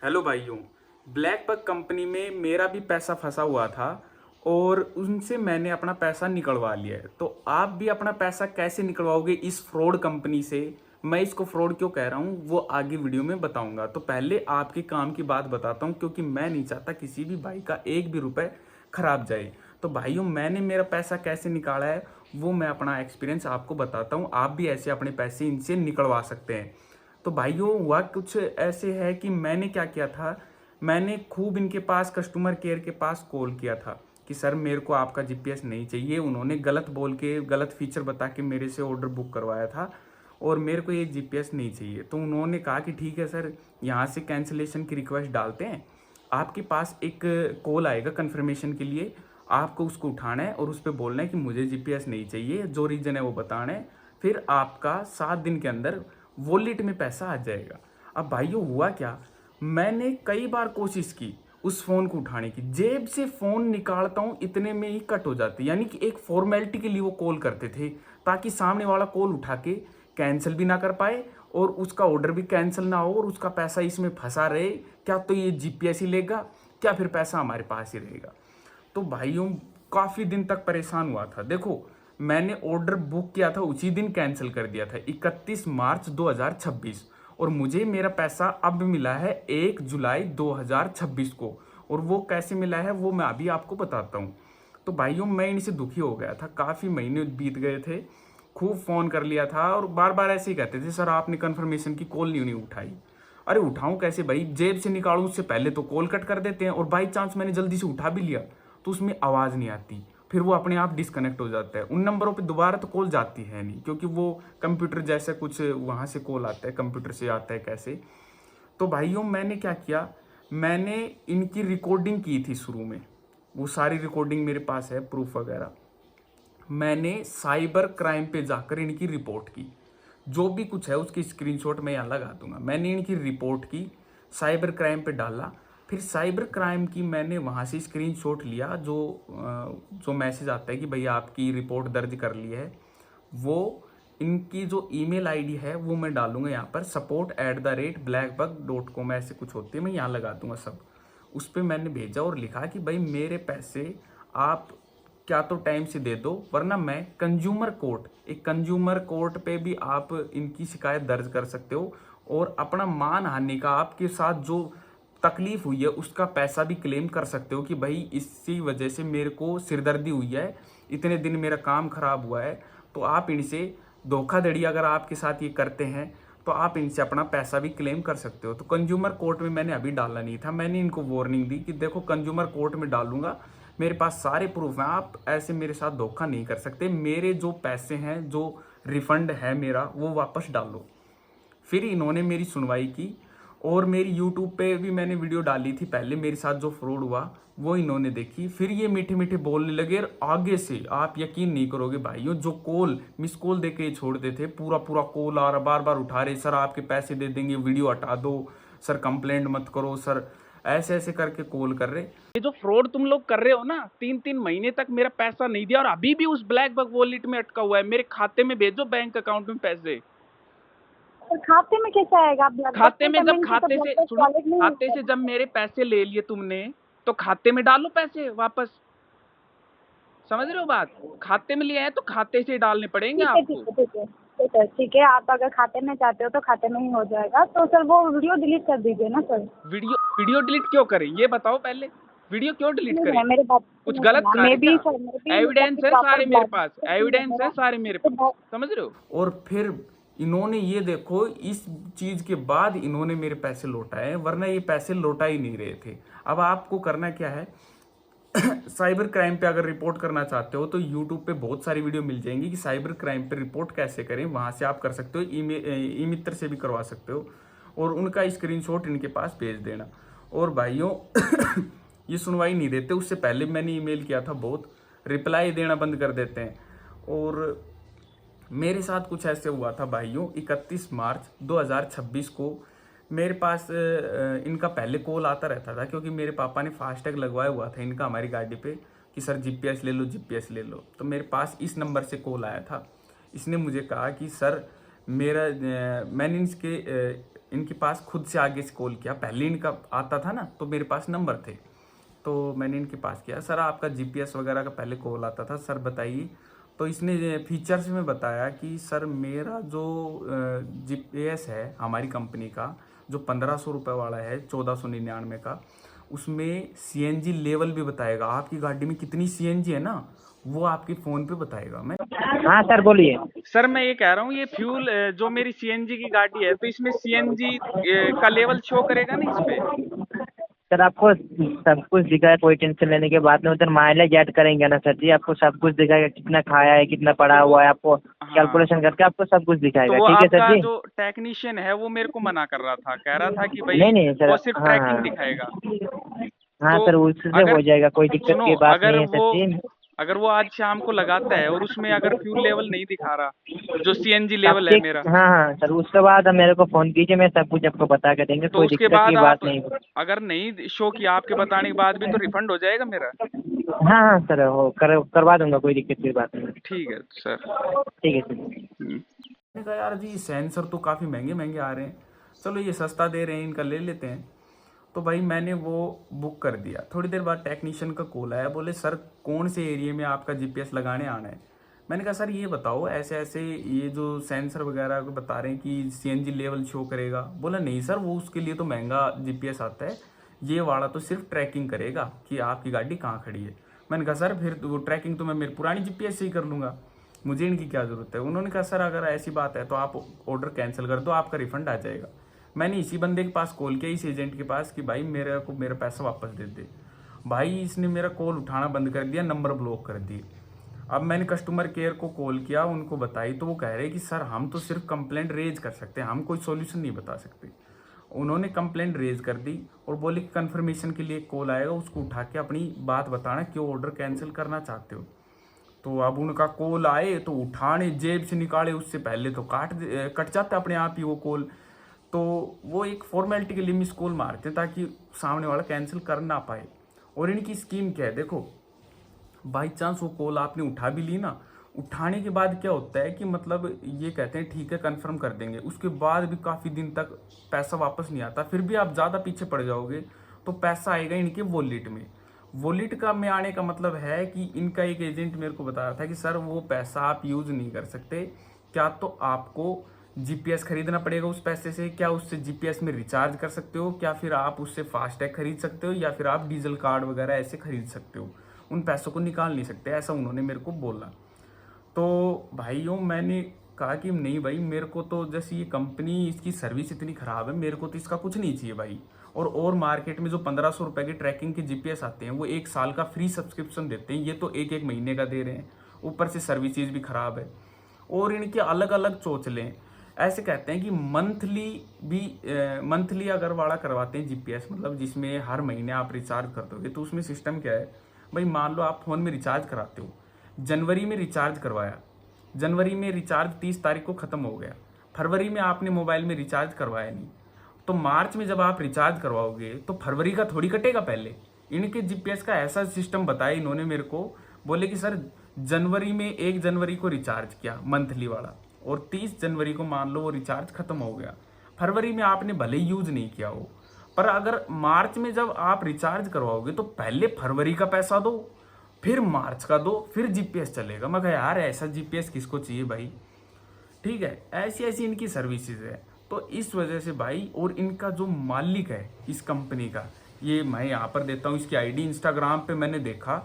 Hello भाइयों। Black bug company में मेरा भी पैसा फंसा हुआ था और उनसे मैंने अपना पैसा निकलवा लिया है। तो आप भी अपना पैसा कैसे निकलवाओगे इस फ्रॉड कंपनी से? मैं इसको फ्रॉड क्यों कह रहा हूँ वो आगे वीडियो में बताऊंगा। तो पहले आपके काम की बात बताता हूँ, क्योंकि मैं नहीं चाहता किसी भी भाई का एक भी रुपए खराब जाए। तो भाइयों, मैंने मेरा पैसा कैसे निकाला है वो मैं अपना एक्सपीरियंस आपको बताता हूँ। आप भी ऐसे अपने पैसे इनसे निकलवा सकते हैं। तो भाइयों, हुआ कुछ ऐसे है कि मैंने क्या किया था, मैंने खूब इनके पास कस्टमर केयर के पास कॉल किया था कि सर मेरे को आपका जीपीएस नहीं चाहिए। उन्होंने गलत बोल के, गलत फीचर बता के मेरे से ऑर्डर बुक करवाया था और मेरे को ये जीपीएस नहीं चाहिए। तो उन्होंने कहा कि ठीक है सर, यहाँ से कैंसिलेशन की रिक्वेस्ट डालते हैं, आपके पास एक कॉल आएगा कन्फर्मेशन के लिए, आपको उसको उठाना है और उस पर बोलना है कि मुझे जीपीएस नहीं चाहिए, जो रीज़न है वो बताना है, फिर आपका 7 दिन के अंदर वॉलेट में पैसा आ जाएगा। अब भाइयों, हुआ क्या, मैंने कई बार कोशिश की उस फ़ोन को उठाने की, जेब से फ़ोन निकालता हूँ इतने में ही कट हो जाती, यानी कि एक फॉर्मेलिटी के लिए वो कॉल करते थे ताकि सामने वाला कॉल उठा के कैंसिल भी ना कर पाए और उसका ऑर्डर भी कैंसिल ना हो और उसका पैसा इसमें फंसा रहे। क्या तो ये जीपीएस ही लेगा, क्या फिर पैसा हमारे पास ही रहेगा। तो भाइयों, काफ़ी दिन तक परेशान हुआ था। देखो, मैंने ऑर्डर बुक किया था, उसी दिन कैंसिल कर दिया था 31 मार्च 2026, और मुझे मेरा पैसा अब मिला है 1 जुलाई 2026 को। और वो कैसे मिला है वो मैं अभी आपको बताता हूँ। तो भाइयों, मैं इनसे दुखी हो गया था, काफ़ी महीने बीत गए थे, खूब फ़ोन कर लिया था और बार बार ऐसे ही कहते थे सर आपने कन्फर्मेशन की कॉल नहीं उठाई। अरे उठाऊं कैसे भाई, जेब से निकालूं उससे पहले तो कॉल कट कर देते हैं, और बाई चांस मैंने जल्दी से उठा भी लिया तो उसमें आवाज़ नहीं आती, फिर वो अपने आप डिस्कनेक्ट हो जाता है। उन नंबरों पे दोबारा तो कॉल जाती है नहीं, क्योंकि वो कंप्यूटर जैसा कुछ वहाँ से कॉल आता है, कंप्यूटर से आता है कैसे। तो भाइयों, मैंने क्या किया, मैंने इनकी रिकॉर्डिंग की थी शुरू में, वो सारी रिकॉर्डिंग मेरे पास है, प्रूफ वगैरह। मैंने साइबर क्राइम पे जाकर इनकी रिपोर्ट की, जो भी कुछ है उसकी स्क्रीनशॉट मैं यहाँ लगा दूंगा। मैंने इनकी रिपोर्ट की, साइबर क्राइम पे डाला, फिर साइबर क्राइम की मैंने वहाँ से स्क्रीनशॉट लिया, जो मैसेज आता है कि भैया आपकी रिपोर्ट दर्ज कर ली है, वो इनकी जो ईमेल आईडी है वो मैं डालूंगा यहाँ पर, support@blackbug.com ऐसे कुछ होती है, मैं यहाँ लगा दूंगा सब। उस पर मैंने भेजा और लिखा कि भाई मेरे पैसे आप क्या तो टाइम से दे दो, वरना मैं कंज्यूमर कोर्ट, एक कंज्यूमर कोर्ट पे भी आप इनकी शिकायत दर्ज कर सकते हो और अपना मान हानि का, आपके साथ जो तकलीफ हुई है उसका पैसा भी क्लेम कर सकते हो कि भाई इसी वजह से मेरे को सिरदर्दी हुई है, इतने दिन मेरा काम खराब हुआ है। तो आप इनसे धोखाधड़ी अगर आपके साथ ये करते हैं तो आप इनसे अपना पैसा भी क्लेम कर सकते हो। तो कंज्यूमर कोर्ट में मैंने अभी डालना नहीं था, मैंने इनको वार्निंग दी कि देखो कंज्यूमर कोर्ट में डालूंगा, मेरे पास सारे प्रूफ हैं, आप ऐसे मेरे साथ धोखा नहीं कर सकते, मेरे जो पैसे हैं, जो रिफंड है मेरा, वो वापस डालो। फिर इन्होंने मेरी सुनवाई की और मेरी यूट्यूब पे भी मैंने वीडियो डाली थी पहले, मेरे साथ जो फ्रॉड हुआ वो इन्होंने देखी। फिर ये मीठे मीठे बोलने लगे और आगे से आप यकीन नहीं करोगे भाइयों, जो कॉल मिस कॉल दे के छोड़ते थे, पूरा पूरा कॉल आ रहा, बार बार उठा रहे, सर आपके पैसे दे देंगे, वीडियो हटा दो, सर कंप्लेंट मत करो सर, ऐसे ऐसे करके कॉल कर रहे। ये जो फ्रॉड तुम लोग कर रहे हो ना, 3-3 महीने तक मेरा पैसा नहीं दिया और अभी भी उस ब्लैक बग वॉलेट में अटका हुआ है। मेरे खाते में भेजो, बैंक अकाउंट में पैसे। और खाते में कैसे आएगा? ब्लैकबक खाते के में जब पेमेंट की तो खाते से ब्लैकबक सुनो, वॉलेट नहीं खाते है। से जब मेरे पैसे ले लिए तुमने तो खाते में डालो पैसे वापस। समझ रहे हो बात? खाते में लिए हैं तो खाते से ही डालने पड़ेंगे ठीक है ठीक आपको। है ठीक है ठीक है ठीक है, आप अगर खाते में चाहते हो तो खाते में ही हो जाएगा। तो सर वो वीडियो डिलीट कर दीजिए ना सर। वीडियो वीडियो डिलीट क्यों करें ये बताओ पहले। वीडियो क्यों डिलीट सुनिए करें? ना, मेरे बात कुछ सुनिए गलत ना, कहा है मे क्या? बी सर, मे बी मतलब एविडेंस कि है प्रॉपर सारे मेरे ब्लैक पास, सुनिए एविडेंस है मेरा सारे मेरे पास। तो समझ रहे हो? और फिर इन्होंने ये देखो, इस चीज के बाद इन्होंने मेरे पैसे लौटाए, वरना ये पैसे लौटा ही नहीं रहे थे। अब आपको करना क्या है, साइबर क्राइम पे अगर रिपोर्ट करना चाहते हो तो यूट्यूब पे बहुत सारी वीडियो मिल जाएंगी कि साइबर क्राइम पे रिपोर्ट कैसे करें, वहां से आप कर सकते हो, ई मित्र से भी करवा सकते हो और उनका स्क्रीनशॉट इनके पास भेज देना। और भाइयों, ये सुनवाई नहीं देते, उससे पहले मैंने ईमेल किया था, बहुत रिप्लाई देना बंद कर देते हैं। और मेरे साथ कुछ ऐसे हुआ था भाइयों, 31 मार्च 2026 को मेरे पास इनका पहले कॉल आता रहता था, क्योंकि मेरे पापा ने फास्टैग लगवाया हुआ था इनका हमारी गाड़ी पे कि सर जीपीएस ले लो, जीपीएस ले लो। तो मेरे पास इस नंबर से कॉल आया था, इसने मुझे कहा कि सर मैंने इसके इनके पास खुद से आगे से कॉल किया। पहले इनका आता था ना तो मेरे पास नंबर थे, तो मैंने इनके पास किया, सर आपका जीपीएस वगैरह का पहले कॉल आता था, सर बताइए। तो इसने फीचर्स में बताया कि सर मेरा जो जीपीएस है हमारी कंपनी का, जो 1500 रुपये वाला है 1499 का, उसमें सीएनजी लेवल भी बताएगा। आपकी गाड़ी में कितनी सीएनजी है ना, वो आपके फ़ोन पे बताएगा। मैं हाँ सर बोलिए। सर मैं ये कह रहा हूँ, ये फ्यूल जो मेरी सीएनजी की गाड़ी है, तो इसमें सीएनजी का लेवल शो करेगा ना इस पे? सर आपको सब कुछ दिखाएगा, कोई टेंशन लेने के बाद में। उधर माइलेज ऐड करेंगे ना सर जी, आपको सब कुछ दिखाएगा, कितना खाया है कितना पड़ा हुआ है, आपको हाँ। कैलकुलेशन करके आपको सब कुछ तो दिखाएगा। वो ठीक है सर आपका जी। जो टेक्नीशियन है वो मेरे को मना कर रहा था, कह रहा था कि भाई नहीं नहीं सर, वो सिर्फ हाँ ट्रैकिंग हाँ दिखाएगा। हाँ तो सर, उससे अगर हो जाएगा, कोई दिक्कत सुनो, की बात नहीं है सर जी। अगर वो आज शाम को लगाता है और उसमें अगर फ्यूल लेवल नहीं दिखा रहा, जो सीएनजी तब लेवल है ठीक, मेरा, हाँ हाँ सर, उसके बाद आप मेरे को फ़ोन कीजिए, मैं सब कुछ आपको बता के देंगे, तो कोई उसके दिक्कत की बाद बात आप नहीं। अगर नहीं शो किया आपके बताने के बाद भी, तो रिफंड हो जाएगा मेरा? हाँ हाँ सर, करवा दूंगा, कोई दिक्कत की बात नहीं। ठीक है सर। ठीक है सर। मैंने कहा यार जी सेंसर तो काफ़ी महंगे महंगे आ रहे हैं, चलो ये सस्ता दे रहे हैं इनका ले लेते हैं। तो भाई मैंने वो बुक कर दिया। थोड़ी देर बाद टेक्नीशियन का कॉल आया, बोले सर कौन से एरिया में आपका जीपीएस लगाने आना है। मैंने कहा सर ये बताओ ऐसे ऐसे ये जो सेंसर वगैरह को बता रहे हैं कि सीएनजी लेवल शो करेगा। बोला नहीं सर वो उसके लिए तो महंगा जीपीएस आता है, ये वाला तो सिर्फ ट्रैकिंग करेगा कि आपकी गाड़ी कहाँ खड़ी है। मैंने कहा सर फिर वो ट्रैकिंग तो मैं मेरी पुरानी जीपीएस से ही कर लूँगा, मुझे इनकी क्या ज़रूरत है। उन्होंने कहा सर अगर ऐसी बात है तो आप ऑर्डर कैंसिल कर दो, आपका रिफंड आ जाएगा। मैंने इसी बंदे के पास कॉल किया, इस एजेंट के पास, कि भाई मेरे को मेरा पैसा वापस दे दे। भाई इसने मेरा कॉल उठाना बंद कर दिया, नंबर ब्लॉक कर दिए। अब मैंने कस्टमर केयर को कॉल किया, उनको बताई, तो वो कह रहे कि सर हम तो सिर्फ कंप्लेंट रेज कर सकते हैं, हम कोई सॉल्यूशन नहीं बता सकते। उन्होंने कंप्लेंट रेज कर दी और बोले कि कन्फर्मेशन के लिए कॉल आएगा, उसको उठा के अपनी बात बताना क्यों ऑर्डर कैंसिल करना चाहते हो। तो अब उनका कॉल आए तो उठाने, जेब से निकाले उससे पहले तो कट जाता अपने आप ही वो कॉल। तो वो एक फॉर्मेलिटी के लिए मिस कॉल मारते हैं ताकि सामने वाला कैंसिल कर ना पाए। और इनकी स्कीम क्या है देखो, बाई चांस वो कॉल आपने उठा भी ली ना, उठाने के बाद क्या होता है कि मतलब ये कहते हैं ठीक है कंफर्म कर देंगे, उसके बाद भी काफ़ी दिन तक पैसा वापस नहीं आता। फिर भी आप ज़्यादा पीछे पड़ जाओगे तो पैसा आएगा इनके वॉलेट में। वॉलेट का में आने का मतलब है कि इनका एक एजेंट मेरे को बताया था कि सर वो पैसा आप यूज़ नहीं कर सकते, क्या तो आपको जीपीएस खरीदना पड़ेगा उस पैसे से, क्या उससे जीपीएस में रिचार्ज कर सकते हो, क्या फिर आप उससे फास्टैग खरीद सकते हो, या फिर आप डीजल कार्ड वगैरह ऐसे खरीद सकते हो, उन पैसों को निकाल नहीं सकते, ऐसा उन्होंने मेरे को बोला। तो भाइयों मैंने कहा कि नहीं भाई, मेरे को तो जैसे ये कंपनी इसकी सर्विस इतनी ख़राब है, मेरे को तो इसका कुछ नहीं चाहिए भाई। और मार्केट में जो 1500 रुपये के ट्रैकिंग के जीपीएस आते हैं वो 1 साल का फ्री सब्सक्रिप्शन देते हैं, ये तो एक महीने का दे रहे हैं, ऊपर से सर्विसेज भी ख़राब है। और इनके अलग अलग चोचले ऐसे कहते हैं कि मंथली अगर वाला करवाते हैं जीपीएस, मतलब जिसमें हर महीने आप रिचार्ज कर दोगे, तो उसमें सिस्टम क्या है भाई, मान लो आप फ़ोन में रिचार्ज कराते हो, जनवरी में रिचार्ज करवाया, जनवरी में रिचार्ज 30 तारीख को ख़त्म हो गया, फरवरी में आपने मोबाइल में रिचार्ज करवाया नहीं, तो मार्च में जब आप रिचार्ज करवाओगे तो फरवरी का थोड़ी कटेगा पहले। इनके जीपीएस का ऐसा सिस्टम बताया इन्होंने मेरे को, बोले कि सर जनवरी में 1 जनवरी को रिचार्ज किया मंथली वाला, और 30 जनवरी को मान लो वो रिचार्ज खत्म हो गया, फरवरी में आपने भले ही यूज़ नहीं किया हो, पर अगर मार्च में जब आप रिचार्ज करवाओगे तो पहले फरवरी का पैसा दो, फिर मार्च का दो, फिर जीपीएस चलेगा। मैं कहा यार ऐसा जीपीएस किसको चाहिए भाई। ठीक है, ऐसी ऐसी इनकी सर्विसेज है। तो इस वजह से भाई, और इनका जो मालिक है इस कंपनी का, ये मैं यहाँ पर देता हूँ इसकी आईडी, इंस्टाग्राम पे मैंने देखा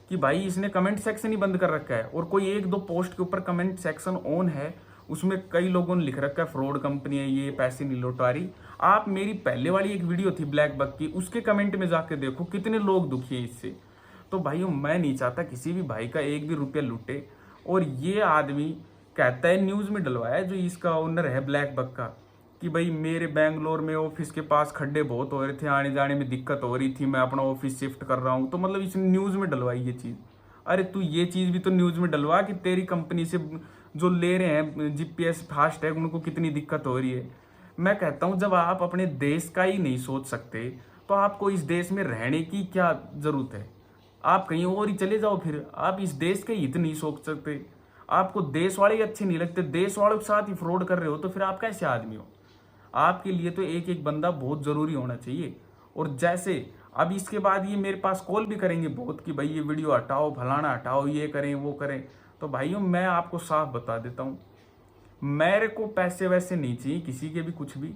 कि भाई इसने कमेंट सेक्शन ही बंद कर रखा है, और कोई 1-2 पोस्ट के ऊपर कमेंट सेक्शन ऑन है, उसमें कई लोगों ने लिख रखा है फ्रॉड कंपनी है ये, पैसे नहीं लौटा रही। आप मेरी पहले वाली एक वीडियो थी ब्लैक बक की, उसके कमेंट में जाके देखो कितने लोग दुखी हैं इससे। तो भाइयों मैं नहीं चाहता किसी भी भाई का 1 भी रुपया लूटे। और ये आदमी कहता है, न्यूज़ में डलवाया जो इसका ओनर है ब्लैक बक का, कि भाई मेरे बेंगलोर में ऑफिस के पास खड्डे बहुत हो रहे थे, आने जाने में दिक्कत हो रही थी, मैं अपना ऑफिस शिफ्ट कर रहा हूँ। तो मतलब इसने न्यूज़ में डलवाई ये चीज़। अरे तू ये चीज़ भी तो न्यूज़ में डलवा कि तेरी कंपनी से जो ले रहे हैं जीपीएस फास्टैग उनको कितनी दिक्कत हो रही है। मैं कहता हूँ जब आप अपने देश का ही नहीं सोच सकते तो आपको इस देश में रहने की क्या ज़रूरत है। आप कहीं और ही चले जाओ, फिर आप इस देश के हित नहीं सोच सकते, आपको देश वाले ही अच्छे नहीं लगते, देश वालों के साथ ही फ्रॉड कर रहे हो, तो फिर आप कैसे आदमी हो। आपके लिए तो एक एक बंदा बहुत ज़रूरी होना चाहिए। और जैसे अब इसके बाद ये मेरे पास कॉल भी करेंगे बहुत कि भाई ये वीडियो हटाओ, फलाना हटाओ, ये करें वो करें। तो भाइयों मैं आपको साफ बता देता हूँ, मेरे को पैसे वैसे नहीं चाहिए किसी के भी कुछ भी।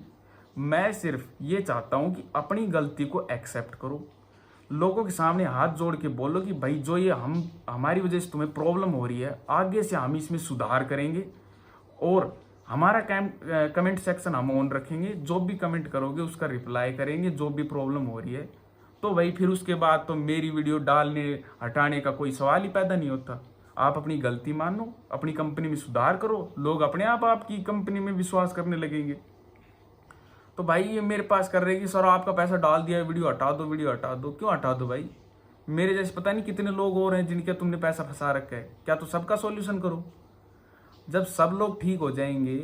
मैं सिर्फ ये चाहता हूँ कि अपनी गलती को एक्सेप्ट करो, लोगों के सामने हाथ जोड़ के बोलो कि भाई जो ये हमारी वजह से तुम्हें प्रॉब्लम हो रही है, आगे से हम इसमें सुधार करेंगे और हमारा कमेंट सेक्शन हम ऑन रखेंगे। जो भी कमेंट करोगे उसका रिप्लाई करेंगे, जो भी प्रॉब्लम हो रही है। तो भाई फिर उसके बाद तो मेरी वीडियो डालने हटाने का कोई सवाल ही पैदा नहीं होता। आप अपनी गलती मानो, अपनी कंपनी में सुधार करो, लोग अपने आप आपकी कंपनी में विश्वास करने लगेंगे। तो भाई ये मेरे पास कर रहे हैं कि सर आपका पैसा डाल दिया है, वीडियो हटा दो, वीडियो हटा दो। क्यों हटा दो भाई? मेरे जैसे पता नहीं कितने लोग और हैं जिनके तुमने पैसा फंसा रखा है। क्या तो सबका सॉल्यूशन करो। जब सब लोग ठीक हो जाएंगे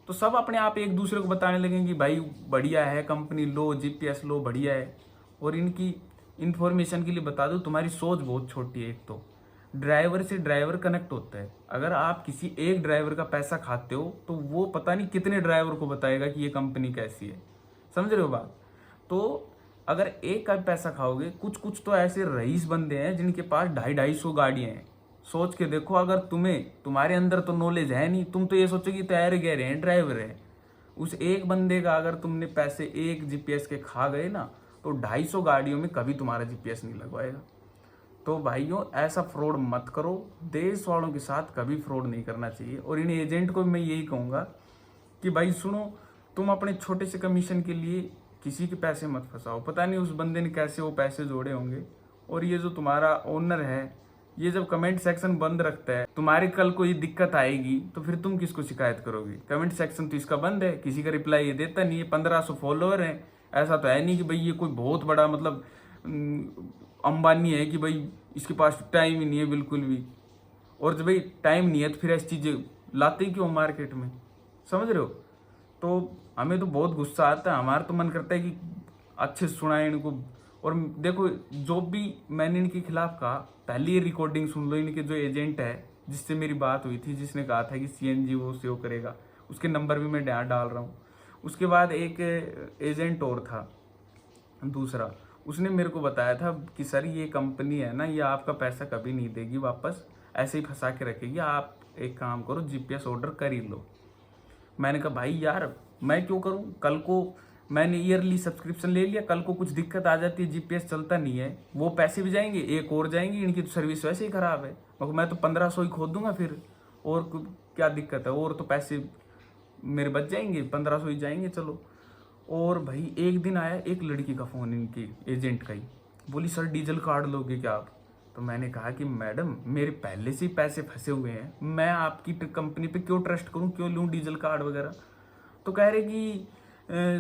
तो सब अपने आप एक दूसरे को बताने लगेंगे भाई बढ़िया है कंपनी, लो जीपीएस लो, बढ़िया है। और इनकी इन्फॉर्मेशन के लिए बता दो, तुम्हारी सोच बहुत छोटी है। एक तो ड्राइवर से ड्राइवर कनेक्ट होता है। अगर आप किसी एक ड्राइवर का पैसा खाते हो तो वो पता नहीं कितने ड्राइवर को बताएगा कि ये कंपनी कैसी है। समझ रहे हो बात? तो अगर एक का पैसा खाओगे, कुछ कुछ तो ऐसे रईस बंदे हैं जिनके पास 250-250 गाड़ियाँ हैं। सोच के देखो, अगर तुम्हारे अंदर तो नॉलेज है नहीं, तुम तो ये सोचो कि तैयार गहरे हैं, ड्राइवर है। उस एक बंदे का अगर तुमने पैसे एक जीपीएस के खा गए ना, तो 250 गाड़ियों में कभी तुम्हारा जीपीएस नहीं लगवाएगा। तो भाइयों ऐसा फ्रॉड मत करो, देश वालों के साथ कभी फ्रॉड नहीं करना चाहिए। और इन एजेंट को मैं यही कहूँगा कि भाई सुनो, तुम अपने छोटे से कमीशन के लिए किसी के पैसे मत फंसाओ। पता नहीं उस बंदे ने कैसे वो पैसे जोड़े होंगे। और ये जो तुम्हारा ओनर है, ये जब कमेंट सेक्शन बंद रखता है, तुम्हारे कल को ये दिक्कत आएगी तो फिर तुम किसको शिकायत करोगे? कमेंट सेक्शन तो इसका बंद है, किसी का रिप्लाई ये देता नहीं है। 1500 फॉलोअर हैं, ऐसा तो है नहीं कि भाई ये कोई बहुत बड़ा मतलब अंबानी है कि भाई इसके पास टाइम ही नहीं है बिल्कुल भी। और जब भाई टाइम नहीं है तो फिर ऐसी चीज़ें लाते ही क्यों मार्केट में? समझ रहे हो? तो हमें तो बहुत गुस्सा आता है, हमारा तो मन करता है कि अच्छे से सुनाए इनको। और देखो जो भी मैंने इनके खिलाफ कहा, पहली ये रिकॉर्डिंग सुन लो। इनके जो एजेंट है जिससे मेरी बात हुई थी, जिसने कहा था कि सीएनजी वो सेव करेगा, उसके नंबर भी मैं डाल रहा हूँ। उसके बाद एक एजेंट और था दूसरा, उसने मेरे को बताया था कि सर ये कंपनी है ना, ये आपका पैसा कभी नहीं देगी वापस, ऐसे ही फंसा के रखेगी। आप एक काम करो, जीपीएस ऑर्डर कर ही लो। मैंने कहा भाई यार मैं क्यों करूं? कल को मैंने ईयरली सब्सक्रिप्शन ले लिया, कल को कुछ दिक्कत आ जाती है, जीपीएस चलता नहीं है, वो पैसे भी जाएंगे, एक और जाएंगे। इनकी तो सर्विस वैसे ही खराब है, मगर मैं तो 1500 ही खोद दूंगा फिर। और क्या दिक्कत है? और तो पैसे मेरे बच जाएंगे, 1500 ही जाएंगे, चलो। और भाई एक दिन आया एक लड़की का फ़ोन इनकी एजेंट का ही, बोली सर डीजल कार्ड लोगे क्या आप? तो मैंने कहा कि मैडम मेरे पहले से ही पैसे फंसे हुए हैं, मैं आपकी कंपनी पे क्यों ट्रस्ट करूं, क्यों लूं डीजल कार्ड वगैरह? तो कह रहे कि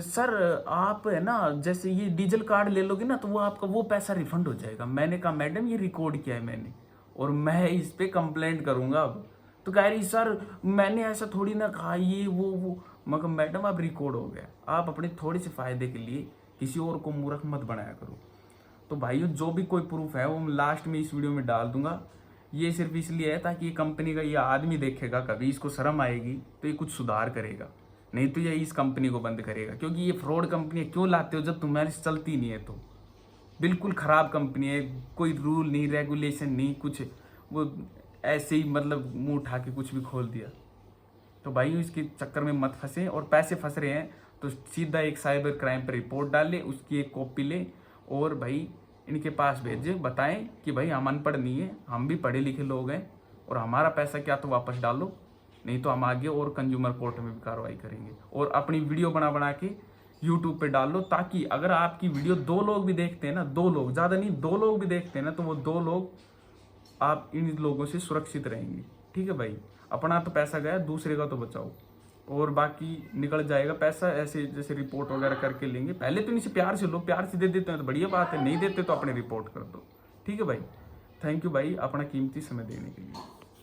सर आप है ना, जैसे ये डीजल कार्ड ले लोगे ना तो वो आपका वो पैसा रिफंड हो जाएगा। मैंने कहा मैडम ये रिकॉर्ड किया है मैंने और मैं इस पर कंप्लेंट करूँगा अब। तो कह रही सर मैंने ऐसा थोड़ी ना कहा, ये वो। मगर मैडम अब रिकॉर्ड हो गया, आप अपने थोड़े से फ़ायदे के लिए किसी और को मूर्ख मत बनाया करो। तो भाइयों जो भी कोई प्रूफ है वो मैं लास्ट में इस वीडियो में डाल दूंगा। ये सिर्फ इसलिए है ताकि ये कंपनी का ये आदमी देखेगा, कभी इसको शर्म आएगी तो ये कुछ सुधार करेगा, नहीं तो ये इस कंपनी को बंद करेगा। क्योंकि ये फ्रॉड कंपनी क्यों लाते हो जब तुम्हारी चलती नहीं है? तो बिल्कुल ख़राब कंपनी है, कोई रूल नहीं, रेगुलेशन नहीं, कुछ वो ऐसे ही मतलब मुँह उठा के कुछ भी खोल दिया। तो भाई इसके चक्कर में मत फंसे। और पैसे फंस रहे हैं तो सीधा एक साइबर क्राइम पर रिपोर्ट डाल ले, उसकी एक कॉपी ले और भाई इनके पास भेजे, बताएं कि भाई हम अनपढ़ नहीं है, हम भी पढ़े लिखे लोग हैं और हमारा पैसा क्या तो वापस डालो, नहीं तो हम आगे और कंज्यूमर कोर्ट में भी कार्रवाई करेंगे। और अपनी वीडियो बना के यूट्यूब पे डाल लो, ताकि अगर आपकी वीडियो 2 लोग भी देखते हैं ना, 2 लोग, ज़्यादा नहीं 2 लोग भी देखते हैं ना, तो वो 2 लोग आप इन लोगों से सुरक्षित रहेंगे। ठीक है भाई, अपना तो पैसा गया, दूसरे का तो बचाओ और बाकी निकल जाएगा पैसा। ऐसे जैसे रिपोर्ट वगैरह करके लेंगे, पहले तो इनसे प्यार से लो, प्यार से दे देते हैं तो बढ़िया बात है, नहीं देते तो अपने रिपोर्ट कर दो। ठीक है भाई, थैंक यू भाई अपना कीमती समय देने के लिए।